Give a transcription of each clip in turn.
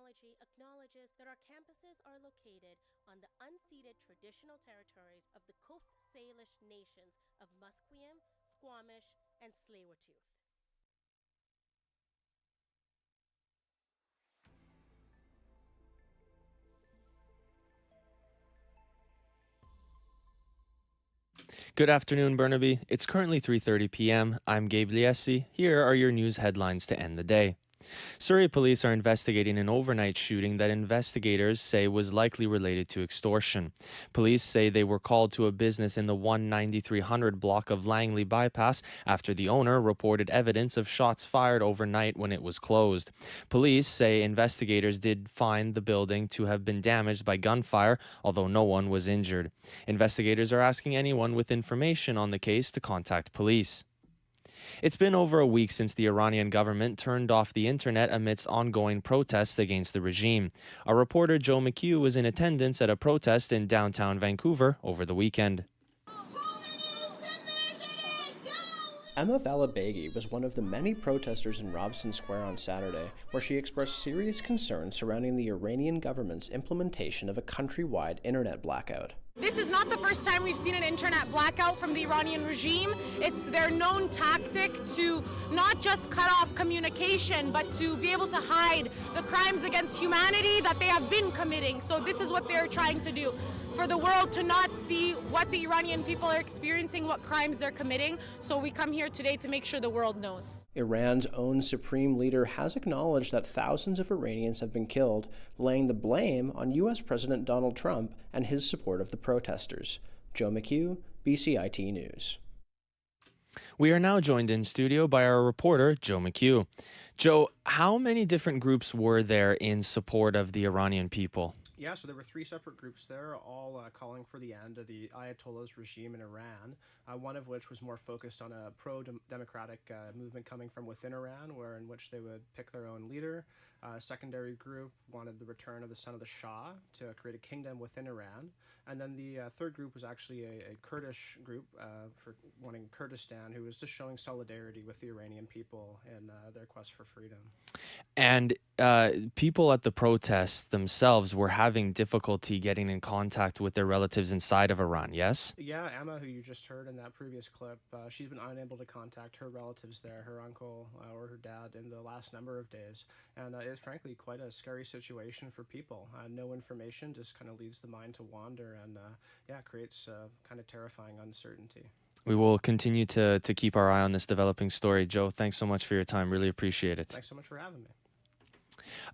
technology acknowledges that our campuses are located on the unceded traditional territories of the Coast Salish nations of Musqueam, Squamish, and Tsleil-Waututh. Good afternoon, Burnaby. It's currently 3:30 p.m. I'm Gabe Liesi. Here are your news headlines to end the day. Surrey police are investigating an overnight shooting that investigators say was likely related to extortion. Police say they were called to a business in the 19300 block of Langley Bypass after the owner reported evidence of shots fired overnight when it was closed. Police say investigators did find the building to have been damaged by gunfire, although no one was injured. Investigators are asking anyone with information on the case to contact police. It's been over a week since the Iranian government turned off the internet amidst ongoing protests against the regime. Our reporter Joe McHugh was in attendance at a protest in downtown Vancouver over the weekend. Emma Valabegi was one of the many protesters in Robson Square on Saturday, where she expressed serious concerns surrounding the Iranian government's implementation of a countrywide internet blackout. This is not the first time we've seen an internet blackout from the Iranian regime. It's their known tactic to not just cut off communication, but to be able to hide the crimes against humanity that they have been committing. So this is what they're trying to do, for the world to not see what the Iranian people are experiencing, what crimes they're committing. So we come here today to make sure the world knows. Iran's own supreme leader has acknowledged that thousands of Iranians have been killed, laying the blame on U.S. President Donald Trump and his support of the protesters. Joe McHugh, BCIT News. We are now joined in studio by our reporter, Joe McHugh. Joe, how many different groups were there in support of the Iranian people? Yeah, so there were three separate groups there, all calling for the end of the Ayatollah's regime in Iran, one of which was more focused on a pro-democratic movement coming from within Iran, in which they would pick their own leader. A secondary group wanted the return of the son of the Shah to create a kingdom within Iran. And then the third group was actually a Kurdish group for wanting Kurdistan, who was just showing solidarity with the Iranian people in their quest for freedom. And people at the protests themselves were having difficulty getting in contact with their relatives inside of Iran, yes? Yeah, Emma, who you just heard in that previous clip, she's been unable to contact her relatives there, her uncle or her dad, in the last number of days. And it's frankly quite a scary situation for people. No information just kind of leads the mind to wander and, creates kind of terrifying uncertainty. We will continue to keep our eye on this developing story. Joe, thanks so much for your time. Really appreciate it. Thanks so much for having me.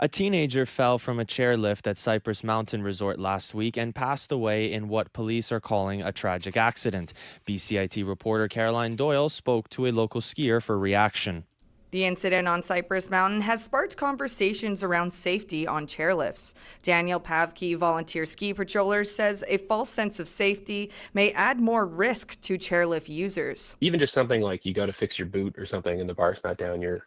A teenager fell from a chairlift at Cypress Mountain Resort last week and passed away in what police are calling a tragic accident. BCIT reporter Caroline Doyle spoke to a local skier for reaction. The incident on Cypress Mountain has sparked conversations around safety on chairlifts. Daniel Pavke, volunteer ski patroller, says a false sense of safety may add more risk to chairlift users. Even just something like you got to fix your boot or something and the bar's not down, you're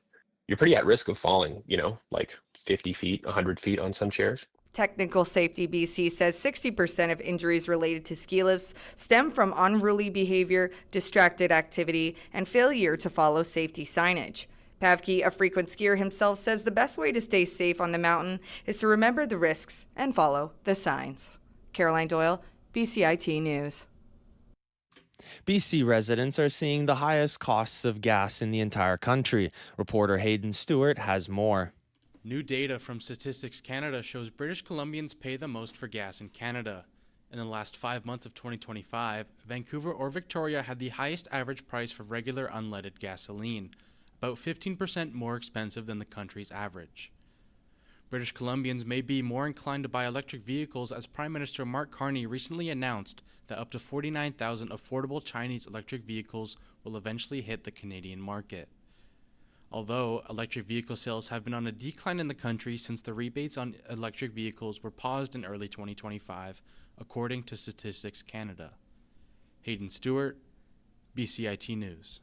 pretty at risk of falling, like 50 feet, 100 feet on some chairs. Technical Safety BC says 60% of injuries related to ski lifts stem from unruly behavior, distracted activity, and failure to follow safety signage. Pavke, a frequent skier himself, says the best way to stay safe on the mountain is to remember the risks and follow the signs. Caroline Doyle, BCIT News. BC residents are seeing the highest costs of gas in the entire country. Reporter Hayden Stewart has more. New data from Statistics Canada shows British Columbians pay the most for gas in Canada. In the last 5 months of 2025, Vancouver or Victoria had the highest average price for regular unleaded gasoline, about 15% more expensive than the country's average. British Columbians may be more inclined to buy electric vehicles, as Prime Minister Mark Carney recently announced that up to 49,000 affordable Chinese electric vehicles will eventually hit the Canadian market. Although electric vehicle sales have been on a decline in the country since the rebates on electric vehicles were paused in early 2025, according to Statistics Canada. Hayden Stewart, BCIT News.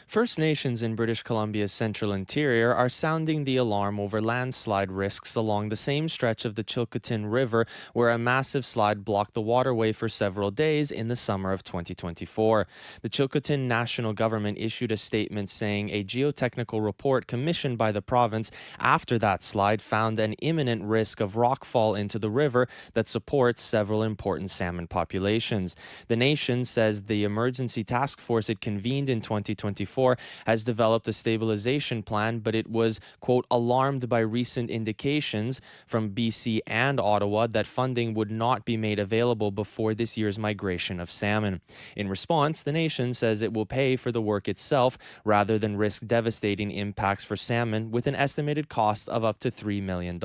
First Nations in British Columbia's central interior are sounding the alarm over landslide risks along the same stretch of the Chilcotin River where a massive slide blocked the waterway for several days in the summer of 2024. The Chilcotin National Government issued a statement saying a geotechnical report commissioned by the province after that slide found an imminent risk of rockfall into the river that supports several important salmon populations. The nation says the emergency task force it convened in 2024 has developed a stabilization plan, but it was, quote, alarmed by recent indications from BC and Ottawa that funding would not be made available before this year's migration of salmon. In response, the nation says it will pay for the work itself rather than risk devastating impacts for salmon with an estimated cost of up to $3 million.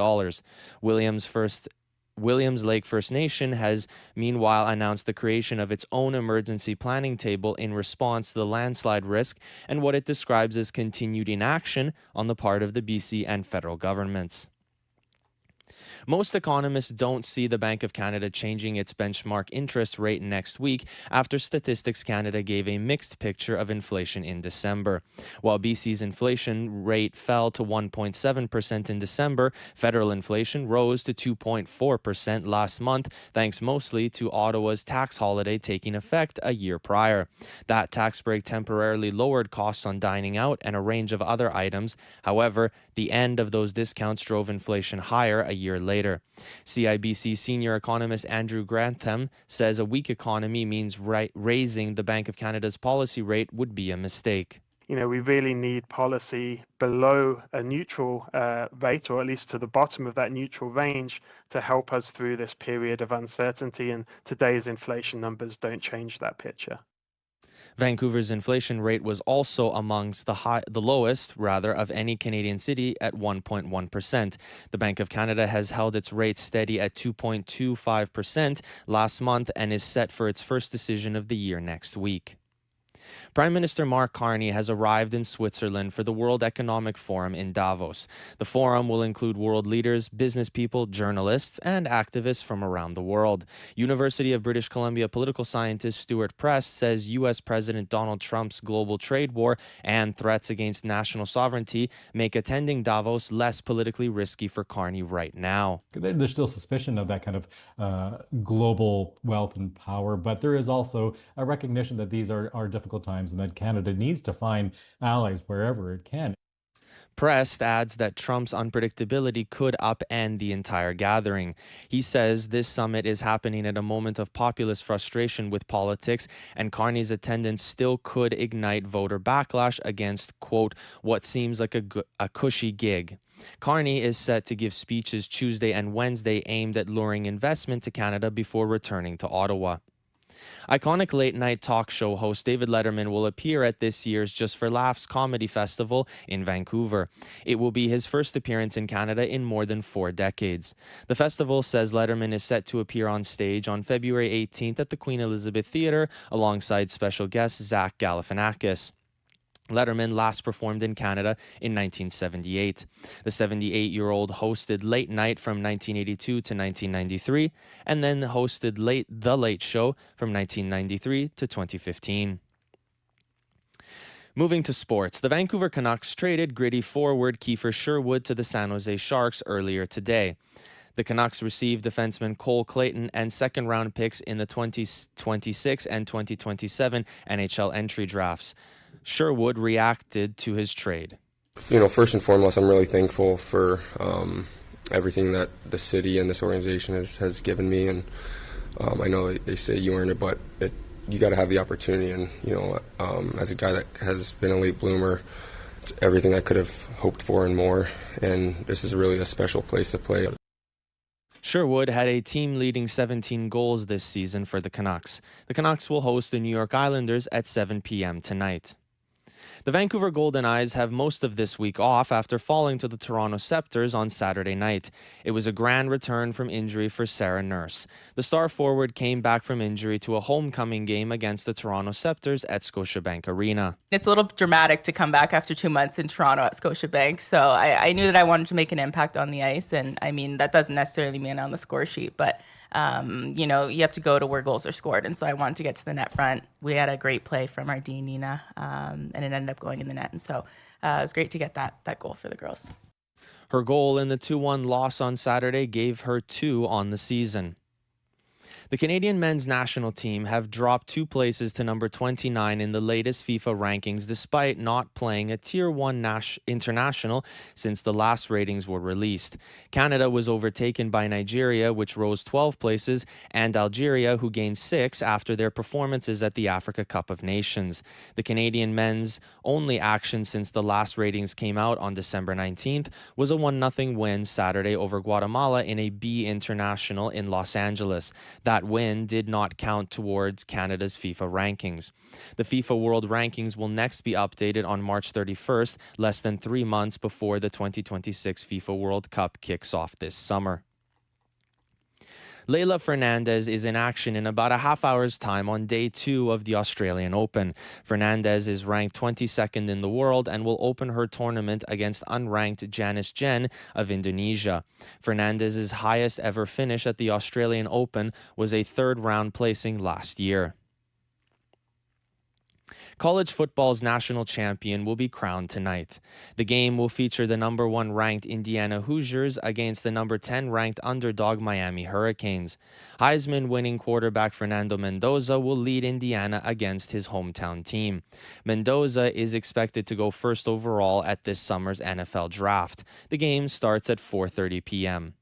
Williams Lake First Nation has meanwhile announced the creation of its own emergency planning table in response to the landslide risk and what it describes as continued inaction on the part of the BC and federal governments. Most economists don't see the Bank of Canada changing its benchmark interest rate next week after Statistics Canada gave a mixed picture of inflation in December. While BC's inflation rate fell to 1.7% in December, federal inflation rose to 2.4% last month, thanks mostly to Ottawa's tax holiday taking effect a year prior. That tax break temporarily lowered costs on dining out and a range of other items. However, the end of those discounts drove inflation higher a year later. CIBC senior economist Andrew Grantham says a weak economy means raising the Bank of Canada's policy rate would be a mistake. We really need policy below a neutral rate, or at least to the bottom of that neutral range, to help us through this period of uncertainty, and today's inflation numbers don't change that picture. Vancouver's inflation rate was also amongst the lowest of any Canadian city at 1.1%. The Bank of Canada has held its rate steady at 2.25% last month and is set for its first decision of the year next week. Prime Minister Mark Carney has arrived in Switzerland for the World Economic Forum in Davos. The forum will include world leaders, business people, journalists, and activists from around the world. University of British Columbia political scientist Stuart Press says U.S. President Donald Trump's global trade war and threats against national sovereignty make attending Davos less politically risky for Carney right now. There's still suspicion of that kind of global wealth and power, but there is also a recognition that these are difficult times and that Canada needs to find allies wherever it can. Prest adds that Trump's unpredictability could upend the entire gathering. He says this summit is happening at a moment of populist frustration with politics, and Carney's attendance still could ignite voter backlash against, quote, what seems like a cushy gig. Carney is set to give speeches Tuesday and Wednesday aimed at luring investment to Canada before returning to Ottawa. Iconic late-night talk show host David Letterman will appear at this year's Just for Laughs Comedy Festival in Vancouver. It will be his first appearance in Canada in more than 4 decades. The festival says Letterman is set to appear on stage on February 18th at the Queen Elizabeth Theatre alongside special guest Zach Galifianakis. Letterman last performed in Canada in 1978. The 78-year-old hosted Late Night from 1982 to 1993 and then hosted The Late Show from 1993 to 2015. Moving to sports, the Vancouver Canucks traded gritty forward Kiefer Sherwood to the San Jose Sharks earlier today. The Canucks received defenseman Cole Clayton and second-round picks in the 2026 and 2027 NHL entry drafts. Sherwood reacted to his trade. First and foremost, I'm really thankful for everything that the city and this organization has given me. And I know they say you earn it, but you got to have the opportunity. And, as a guy that has been a late bloomer, it's everything I could have hoped for and more. And this is really a special place to play. Sherwood had a team-leading 17 goals this season for the Canucks. The Canucks will host the New York Islanders at 7 p.m. tonight. The Vancouver Golden Eyes have most of this week off after falling to the Toronto Scepters on Saturday night. It was a grand return from injury for Sarah Nurse. The star forward came back from injury to a homecoming game against the Toronto Scepters at Scotiabank Arena. It's a little dramatic to come back after 2 months in Toronto at Scotiabank, so I knew that I wanted to make an impact on the ice, and I mean, that doesn't necessarily mean on the score sheet, but you have to go to where goals are scored. And so I wanted to get to the net front. We had a great play from our D, Nina, and it ended up going in the net. And so it was great to get that goal for the girls. Her goal in the 2-1 loss on Saturday gave her 2 on the season. The Canadian men's national team have dropped 2 places to number 29 in the latest FIFA rankings despite not playing a Tier 1 international since the last ratings were released. Canada was overtaken by Nigeria, which rose 12 places, and Algeria, who gained 6 after their performances at the Africa Cup of Nations. The Canadian men's only action since the last ratings came out on December 19th was a 1-0 win Saturday over Guatemala in a B international in Los Angeles. That win did not count towards Canada's FIFA rankings. The FIFA World Rankings will next be updated on March 31st, less than 3 months before the 2026 FIFA World Cup kicks off this summer. Leylah Fernandez is in action in about a half hour's time on day 2 of the Australian Open. Fernandez is ranked 22nd in the world and will open her tournament against unranked Janice Jen of Indonesia. Fernandez's highest ever finish at the Australian Open was a 3rd round placing last year. College football's national champion will be crowned tonight. The game will feature the number 1 ranked Indiana Hoosiers against the number 10 ranked underdog Miami Hurricanes. Heisman winning quarterback Fernando Mendoza will lead Indiana against his hometown team. Mendoza is expected to go first overall at this summer's NFL draft. The game starts at 4:30 p.m.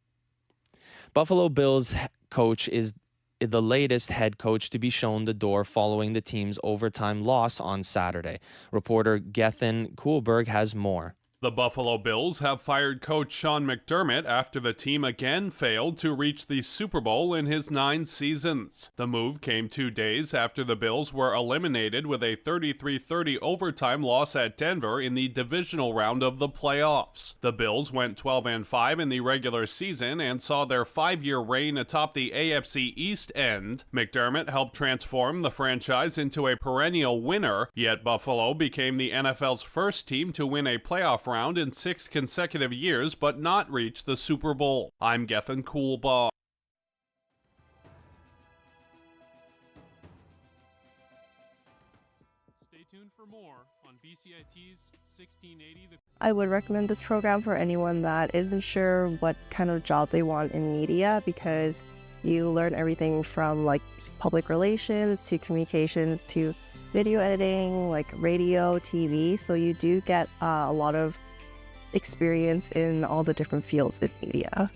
Buffalo Bills coach is the latest head coach to be shown the door following the team's overtime loss on Saturday. Reporter Gethin Kuhlberg has more. The Buffalo Bills have fired coach Sean McDermott after the team again failed to reach the Super Bowl in his 9 seasons. The move came 2 days after the Bills were eliminated with a 33-30 overtime loss at Denver in the divisional round of the playoffs. The Bills went 12-5 in the regular season and saw their 5-year reign atop the AFC East end. McDermott helped transform the franchise into a perennial winner, yet Buffalo became the NFL's first team to win a playoff round in 6 consecutive years but not reach the Super Bowl. I'm Gethin Kuhlberg. Stay tuned for more on BCIT's 1680. I would recommend this program for anyone that isn't sure what kind of job they want in media, because you learn everything from like public relations to communications to video editing, like radio, TV. So you do get a lot of experience in all the different fields in media.